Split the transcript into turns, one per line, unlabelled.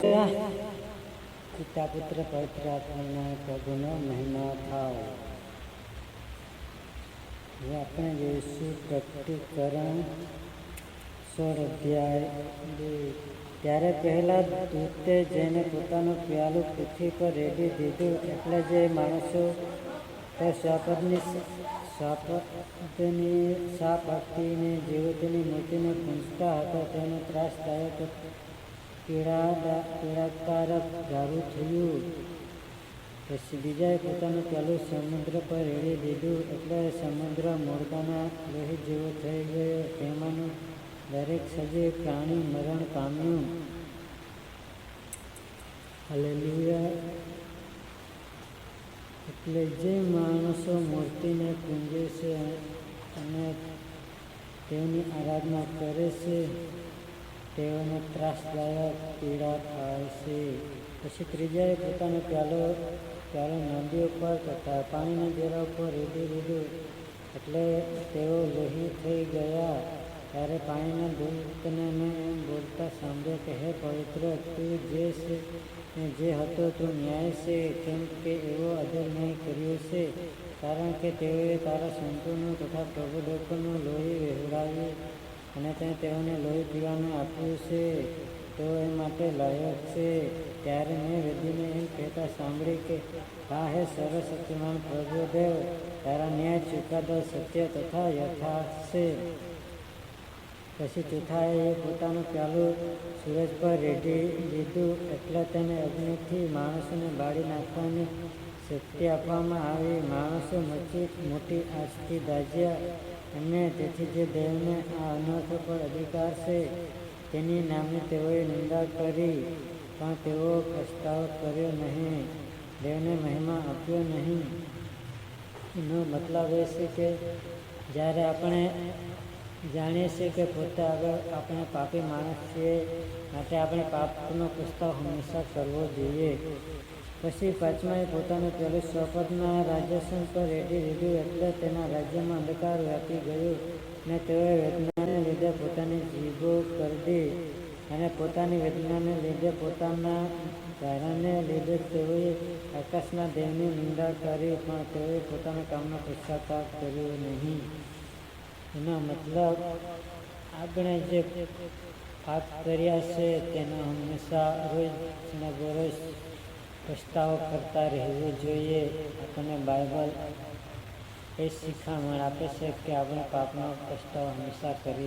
પિતા પુત્ર પવિત્ર આત્માના પ્રભુનો મહિમા થાય. હવે આપણે જોઈશું પ્રકટીકરણ 16 અધ્યાય 2. ત્યારે પહેલા દૂતે જઈને પોતાનું પ્યાલું પૃથ્વી પર રેડી દીધું. એટલે જે માણસો પર શાપ આપીને જીવતીની મૂર્તિને પૂંજતા હતા તેને ત્રાસદાયક પીડાકારક ગારું થયું. પછી બીજાએ પોતાનું પ્યાલું સમુદ્ર પર રેડી દીધું. એટલે સમુદ્ર મોરગાના લોહી જેવો થઈ ગયો. તેમાંનું દરેક સજીવ પ્રાણી મરણ પામ્યું. હાલેલુયા. એટલે જે માણસો મૂર્તિને પૂંજે છે અને તેની આરાધના કરે છે તેઓને ત્રાસદાયક પીડા થાય છે. પછી ત્રીજાએ પોતાનો પ્યાલો નદી ઉપર તથા પાણીના ઝરા ઉપર રેડી દીધું. એટલે તેઓ લોહી થઈ ગયા. ત્યારે પાણીના દૂતને મેં એમ બોલતા સાંભળ્યો કે હે પવિત્ર, તું જે છે ને જે હતો તું ન્યાય છે, કેમ કે એવો આદર ન્યાય કર્યો છે. કારણ કે તેઓએ તારા સંતોનું તથા પ્રબોધકોનું લોહી વહેવડાવ્યું અને તે તેઓને લોહી પીવાનું આપ્યું છે. તેઓ એ માટે લાયક છે. ત્યારે મેં વેદીને એમ કહેતા સાંભળી કે હા, હે સર્વશક્તિમાન પ્રભુ દેવ, તારા ન્યાય ચુકાદા સત્ય તથા યથાર્થ છે. પછી ચોથાએ પોતાનું પ્યાલું સૂરજ પર રેડી દીધું. એટલે તેને અગ્નિથી માણસોને બાળી નાખવાની શક્તિ આપવામાં આવી. માણસો મોટી આજથી દાઝ્યા અને તેથી જે દેવને આ અનર્થ પર અધિકાર છે તેની નામની તેઓએ નિંદા કરી, પણ તેઓ પસ્તાવો કર્યો નહીં, દેવને મહિમા આપ્યો નહીં. એનો મતલબ એ છે કે જ્યારે આપણે જાણીએ છીએ કે પોતે આગળ આપણે પાપી માણસ છીએ, માટે આપણે પાપનો પસ્તાવ હંમેશા કરવો જોઈએ. પછી પાંચમાએ પોતાનું પેલું સ્વપદના રાજ્યાસન પર રેડી દીધું. એટલે તેના રાજ્યમાં અંધકાર વ્યાપી ગયું અને તેઓએ વેદનાને લીધે પોતાની જીભો કરડી અને પોતાની વેદનાને લીધે પોતાના ધારણને લીધે તેઓએ આકાશના દેવની નિંદા કરી, પણ તેઓએ પોતાના કામનો પશ્ચાતાપ કર્યો નહીં. એનો મતલબ આપણે જે પાપ કર્યા છે તેનો હંમેશા રોજને બરોજ પસ્તાવો કરતા રહેવું જોઈએ. આપણને બાઇબલ એ શિખામણ આપે છે કે આપણે પાપનો પસ્તાવો હંમેશા કરીએ.